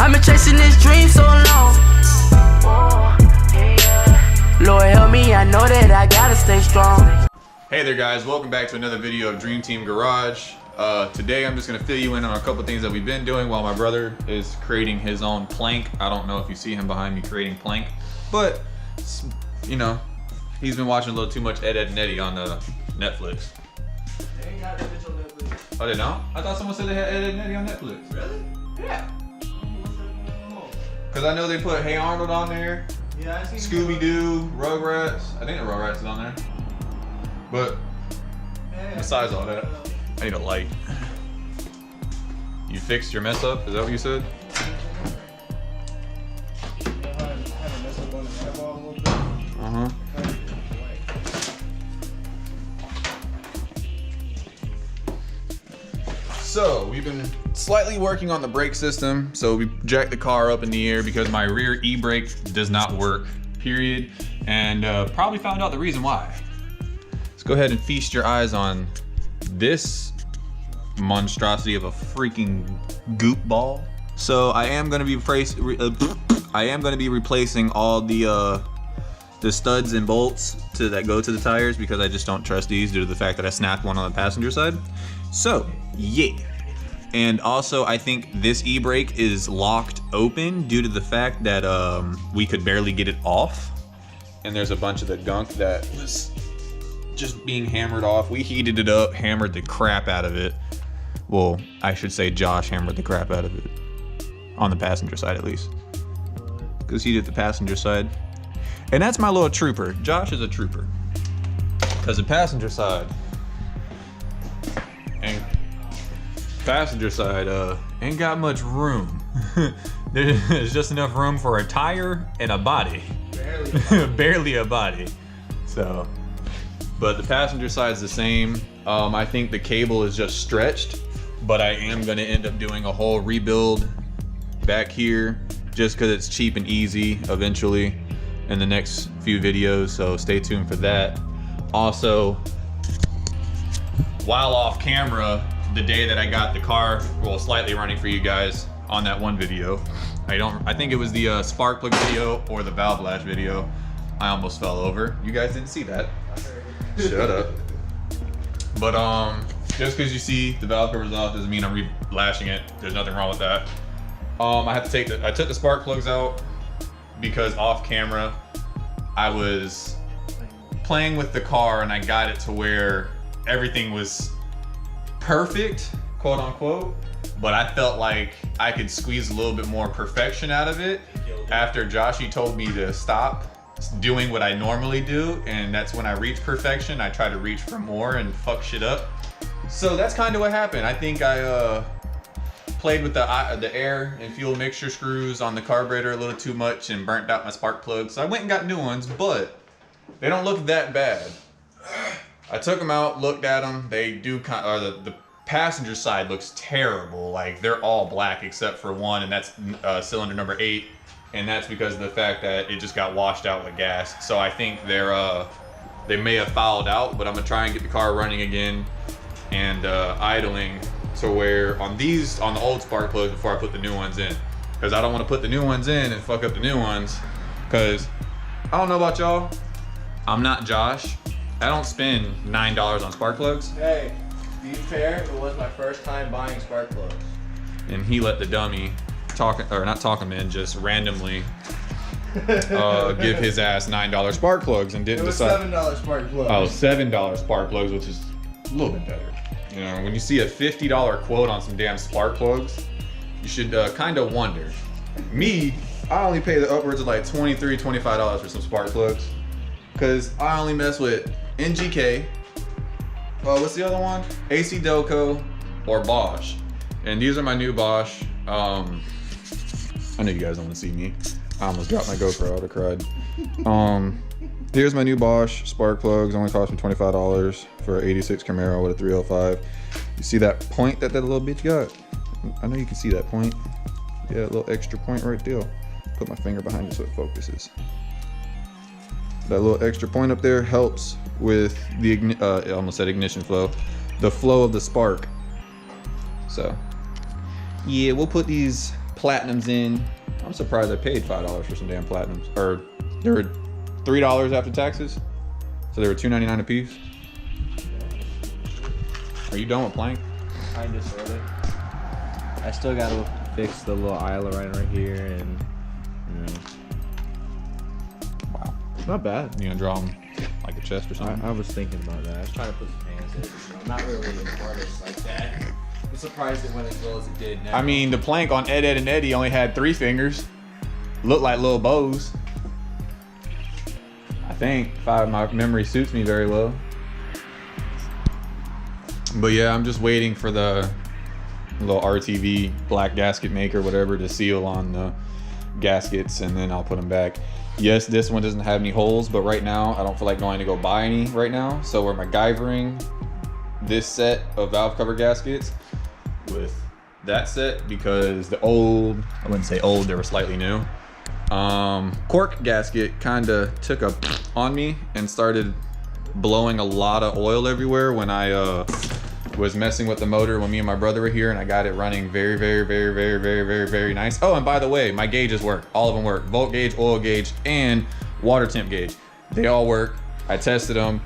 I've been chasing this dream so long. Lord help me, I know that I gotta stay strong. Hey there guys, welcome back to another video of Dream Team Garage. Today I'm just gonna fill you in on a couple things that we've been doing while my brother is creating his own plank. I don't know if you see him behind me creating plank, but you know, he's been watching a little too much Ed, Edd n Eddy on Netflix. They ain't got that bitch on Netflix. Oh, they don't? I thought someone said they had Ed, Edd n Eddy on Netflix. Really? Yeah. Cause I know they put Hey Arnold on there. Yeah, I seen Scooby-Doo, Rugrats. I think the Rugrats is on there. But besides all that, I need a light. You fixed your mess up? Is that what you said? Uh-huh. So we've been slightly working on the brake system. So we jacked the car up in the air because my rear e-brake does not work, period. And probably found out the reason why. Let's go ahead and feast your eyes on this monstrosity of a freaking goop ball. So I am going to be replacing all the studs and bolts that go to the tires because I just don't trust these due to the fact that I snapped one on the passenger side. So yeah, and also I think this e-brake is locked open due to the fact that we could barely get it off, and there's a bunch of the gunk that was just being hammered off. We heated it up, hammered the crap out of it. Well, I should say Josh hammered the crap out of it. On the passenger side at least. Because he did the passenger side. And that's my little trooper. Josh is a trooper. Because the passenger side ain't got much room. There's just enough room for a tire and a body. Barely a body. So, but the passenger side is the same. I think the cable is just stretched, but I am gonna end up doing a whole rebuild back here just because it's cheap and easy eventually in the next few videos, so stay tuned for that. Also, while off camera, the day that I got the car, well, slightly running for you guys on that one video, I think it was the spark plug video or the valve latch video, I almost fell over. You guys didn't see that. Shut up. But just because you see the valve covers off doesn't mean I'm re-lashing it. There's nothing wrong with that. I took the spark plugs out because off camera I was playing with the car and I got it to where everything was perfect, quote unquote, but I felt like I could squeeze a little bit more perfection out of it after Joshy told me to stop doing what I normally do, and that's when I reach perfection. I try to reach for more and fuck shit up. So that's kind of what happened. I think I played with the air and fuel mixture screws on the carburetor a little too much and burnt out my spark plugs. So I went and got new ones, but they don't look that bad. I took them out, looked at them. They do the passenger side looks terrible. Like they're all black except for one, and that's cylinder number 8. And that's because of the fact that it just got washed out with gas. So I think they may have fouled out, but I'm gonna try and get the car running again and idling to where on the old spark plugs before I put the new ones in. Because I don't want to put the new ones in and fuck up the new ones. Because I don't know about y'all, I'm not Josh. I don't spend $9 on spark plugs. Hey, to be fair, it was my first time buying spark plugs. And he let the dummy just randomly give his ass $9 spark plugs and didn't decide. It was $7 spark plugs. Oh, $7 spark plugs, which is a little bit better. You know, when you see a $50 quote on some damn spark plugs, you should kind of wonder. Me, I only pay the upwards of like $23, $25 for some spark plugs, because I only mess with NGK. What's the other one? AC Delco or Bosch. And these are my new Bosch. I know you guys don't want to see me. I almost dropped my GoPro. I would have cried. Here's my new Bosch spark plugs. Only cost me $25 for an 86 Camaro with a 305. You see that point that little bitch got? I know you can see that point. Yeah, a little extra point right there. Put my finger behind it so it focuses. That little extra point up there helps with the I almost said ignition flow, the flow of the spark. So yeah, we'll put these platinums in. I'm surprised I paid $5 for some damn platinums. Or they were $3 after taxes. So they were $2.99 a piece. Are you done with plank? Kinda, sorta. I still gotta fix the little aisle right here, and you know. Wow. Not bad. You gonna draw them like a chest or something? I was thinking about that. I was trying to put some hands in it. You know, I'm not really an artist like that. I'm surprised it went as well as it did now. I mean, the plank on Ed, Ed, and Eddie only had 3 fingers. Looked like little bows. I think, if my memory suits me very well. But yeah, I'm just waiting for the little RTV black gasket maker, whatever, to seal on the gaskets, and then I'll put them back. Yes, this one doesn't have any holes, but right now I don't feel like going to go buy any right now. So we're MacGyvering this set of valve cover gaskets with that set, because the old, I wouldn't say old, they were slightly new, cork gasket kind of took a on me and started blowing a lot of oil everywhere when I was messing with the motor when me and my brother were here, and I got it running very, very, very, very, very, very, very nice. Oh, and by the way, my gauges work. All of them work. Volt gauge, oil gauge, and water temp gauge. They all work. I tested them.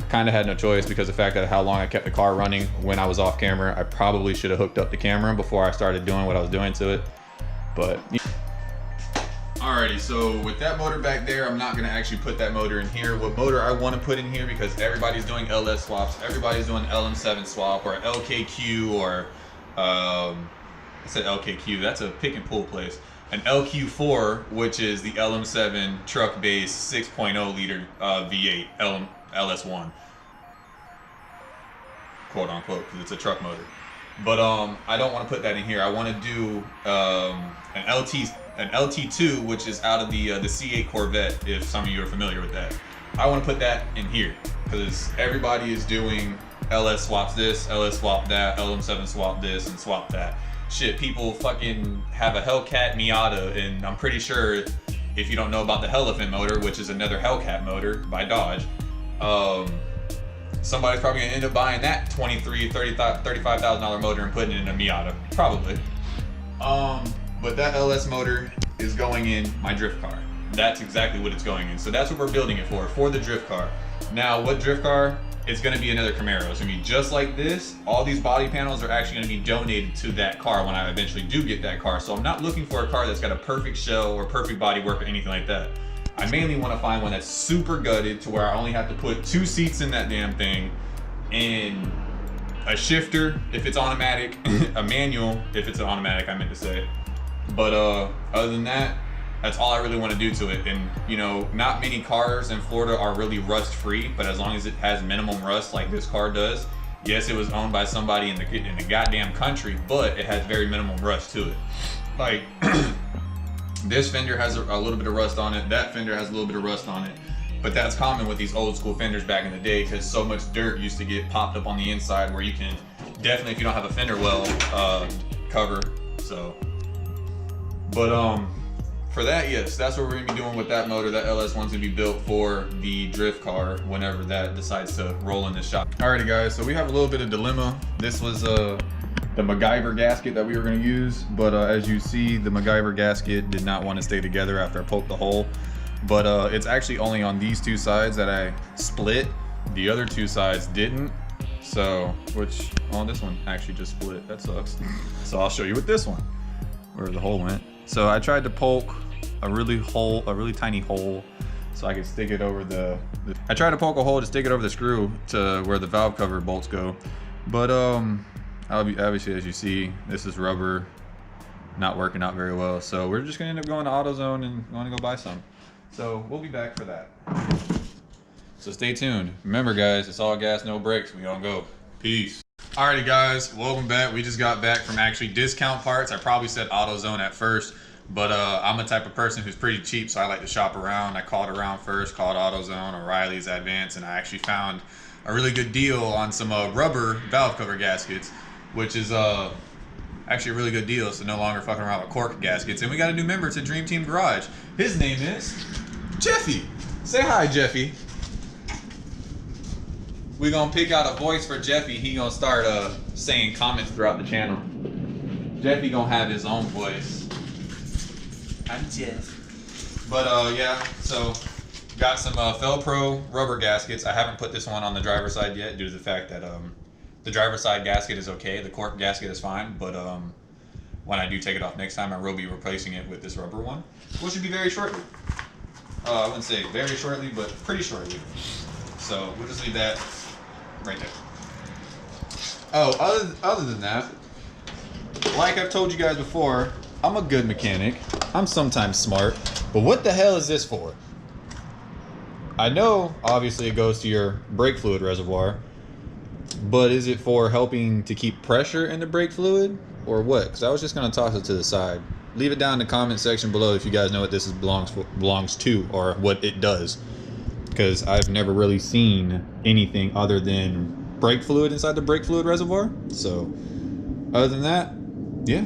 Kind of had no choice because of the fact that how long I kept the car running when I was off camera. I probably should have hooked up the camera before I started doing what I was doing to it. But alrighty, so with that motor back there, I'm not gonna actually put that motor in here. What motor I want to put in here, because everybody's doing LS swaps, everybody's doing LM7 swap or LKQ, or I said LKQ, that's a pick and pull place. An LQ4, which is the LM7 truck base 6.0 liter V8 LS1, quote unquote, because it's a truck motor. But I don't want to put that in here. I want to do an LT2, which is out of the C8 Corvette, if some of you are familiar with that. I want to put that in here because everybody is doing LS swaps this, LS swap that, LM7 swap this, and swap that. Shit, people fucking have a Hellcat Miata, and I'm pretty sure if you don't know about the Hellefant motor, which is another Hellcat motor by Dodge, somebody's probably gonna end up buying that $35,000 motor and putting it in a Miata, probably. But that LS motor is going in my drift car. That's exactly what it's going in. So that's what we're building it for the drift car. Now, what drift car? It's gonna be another Camaro. It's gonna be just like this. All these body panels are actually gonna be donated to that car when I eventually do get that car. So I'm not looking for a car that's got a perfect shell or perfect bodywork or anything like that. I mainly wanna find one that's super gutted to where I only have to put 2 seats in that damn thing, and a shifter if it's automatic, a manual if it's an automatic, I meant to say. But other than that, that's all I really want to do to it. And you know, not many cars in Florida are really rust free, but as long as it has minimum rust like this car does, yes, it was owned by somebody in the goddamn country, but it has very minimum rust to it. Like this fender has a little bit of rust on it, that fender has a little bit of rust on it, but that's common with these old school fenders back in the day because so much dirt used to get popped up on the inside where you can definitely, if you don't have a fender well cover. So but for that, yes, that's what we're gonna be doing with that motor. That LS1's gonna be built for the drift car whenever that decides to roll in the shop. Alrighty guys, so we have a little bit of dilemma. This was the MacGyver gasket that we were gonna use, but as you see, the MacGyver gasket did not want to stay together after I poked the hole. But it's actually only on these 2 sides that I split. The other 2 sides didn't. So, this one actually just split. That sucks. So I'll show you with this one, where the hole went. So I tried to poke a really tiny hole so I could stick it over I tried to poke a hole to stick it over the screw to where the valve cover bolts go. But obviously, as you see, this is rubber, not working out very well. So we're just gonna end up going to AutoZone and going to go buy some. So we'll be back for that. So stay tuned. Remember guys, it's all gas, no brakes. We gonna go. Peace. Alrighty guys, welcome back. We just got back from actually discount parts. I probably said AutoZone at first, but I'm a type of person who's pretty cheap, so I like to shop around. I called around first, called AutoZone, O'Reilly's, Advance, and I actually found a really good deal on some rubber valve cover gaskets, which is actually a really good deal. So no longer fucking around with cork gaskets. And we got a new member to Dream Team Garage. His name is Jeffy. Say hi, Jeffy. We're gonna pick out a voice for Jeffy. He gonna start saying comments throughout the channel. Jeffy gonna have his own voice. I'm Jeff. But yeah, so got some Felpro rubber gaskets. I haven't put this one on the driver's side yet due to the fact that the driver's side gasket is okay. The cork gasket is fine, but when I do take it off next time, I will be replacing it with this rubber one, which should be very shortly. I wouldn't say very shortly, but pretty shortly. So we'll just leave that right there. Oh, other than that, like I've told you guys before, I'm a good mechanic. I'm sometimes smart, but what the hell is this for? I know, obviously, it goes to your brake fluid reservoir, but is it for helping to keep pressure in the brake fluid, or what? Because I was just gonna toss it to the side. Leave it down in the comment section below if you guys know what this belongs to or what it does. Because I've never really seen anything other than brake fluid inside the brake fluid reservoir. So, other than that, yeah.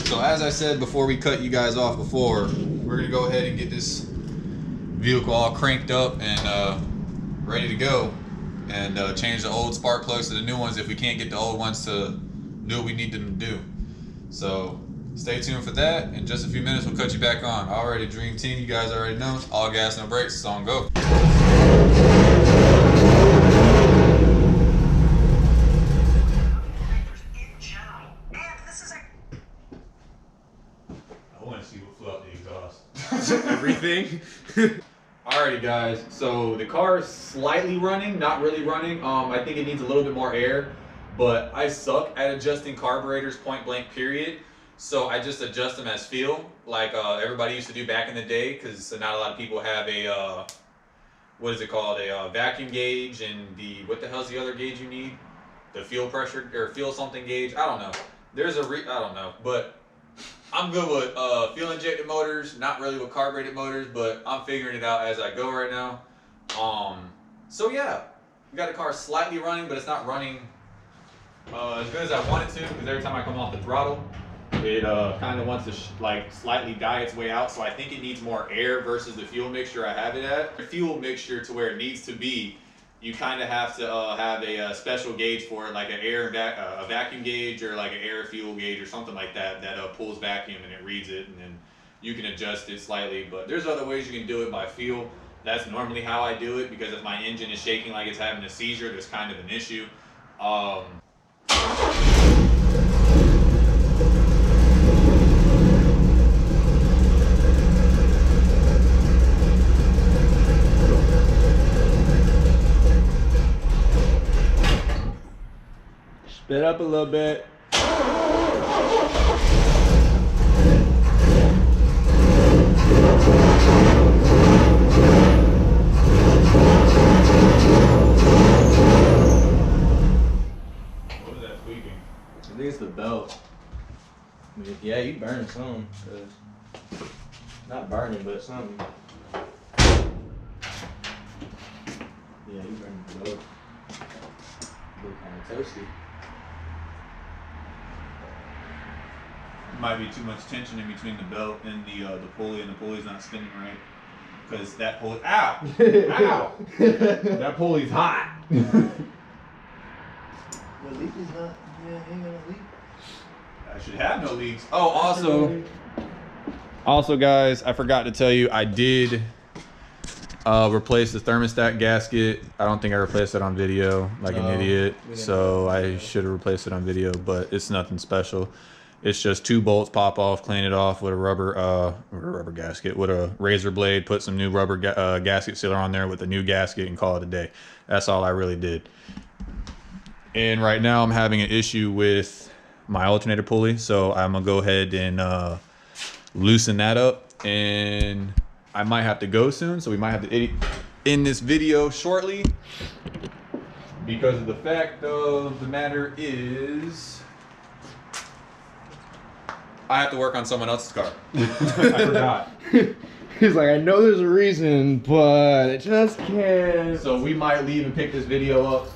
So as I said before we cut you guys off before, we're gonna go ahead and get this vehicle all cranked up and ready to go, and change the old spark plugs to the new ones if we can't get the old ones to do what we need them to do. So stay tuned for that. In just a few minutes we'll cut you back on. Already Dream Team, you guys already know, all gas no brakes, it's on go. I want to see what flew out the exhaust. Everything. Alrighty guys, so the car is slightly running, not really running. I think it needs a little bit more air, but I suck at adjusting carburetors point blank period. So I just adjust them as feel, like everybody used to do back in the day, because not a lot of people have a, what is it called, a vacuum gauge, and the, what the hell's the other gauge you need? The fuel pressure, or fuel something gauge, I don't know. There's a, I don't know, but I'm good with fuel injected motors, not really with carbureted motors, but I'm figuring it out as I go right now. So yeah, we got the car slightly running, but it's not running as good as I want it to, because every time I come off the throttle, it kind of wants to like slightly die its way out. So I think it needs more air versus the fuel mixture I have it at. The fuel mixture to where it needs to be, you kind of have to have a special gauge for it, like an a vacuum gauge, or like an air fuel gauge or something like that, that pulls vacuum and it reads it, and then you can adjust it slightly. But there's other ways you can do it by feel. That's normally how I do it, because if my engine is shaking like it's having a seizure, there's kind of an issue. Spit up a little bit. What was that squeaking? I think it's the belt. I mean, yeah, you burn some. Not burning, but something. Yeah, you burn the belt. Look kind of toasty. Might be too much tension in between the belt and the pulley, and the pulley's not spinning right. Because that pulley, ow! Ow! That pulley's hot! The leak is not, yeah, ain't gonna leak. I should have no leaks. Oh, also guys, I forgot to tell you, I did replace the thermostat gasket. I don't think I replaced it on video like an idiot, so I should have replaced it on video, but it's nothing special. It's just 2 bolts, pop off, clean it off with a rubber gasket, with a razor blade, put some new rubber gasket sealer on there with a new gasket, and call it a day. That's all I really did. And right now I'm having an issue with my alternator pulley, so I'm gonna go ahead and loosen that up, and I might have to go soon, so we might have to edit in this video shortly, because of the fact of the matter is I have to work on someone else's car. I forgot. He's like, I know there's a reason, but I just can't. So we might leave and pick this video up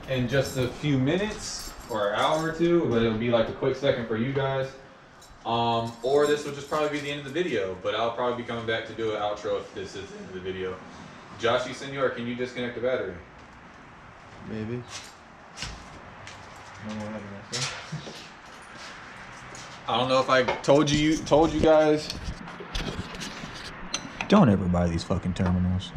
in just a few minutes or an hour or two, but it'll be like a quick second for you guys. Or this will just probably be the end of the video, but I'll probably be coming back to do an outro if this is the end of the video. Joshy Senor, can you disconnect the battery? Maybe. I don't know if I told you guys. Don't ever buy these fucking terminals.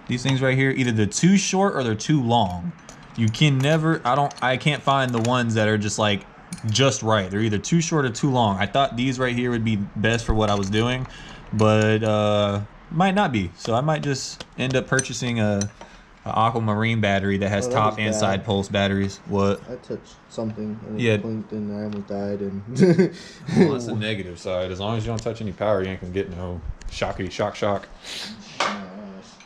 These things right here, either they're too short or they're too long. You can never, I can't find the ones that are just like, just right. They're either too short or too long. I thought these right here would be best for what I was doing, but might not be. So I might just end up purchasing a aquamarine battery that has top and side pulse batteries. What? I touched something and it blinked and I almost died. And well, that's the negative side. As long as you don't touch any power, you ain't gonna get no shockity shock.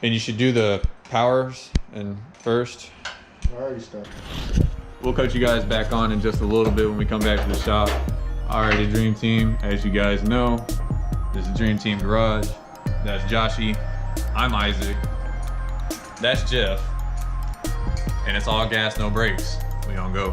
And you should do the powers and first. I already started. We'll cut you guys back on in just a little bit when we come back to the shop. Alrighty, Dream Team. As you guys know, this is Dream Team Garage. That's Joshy. I'm Isaac. That's Jeff. And it's all gas, no brakes. We gonna go.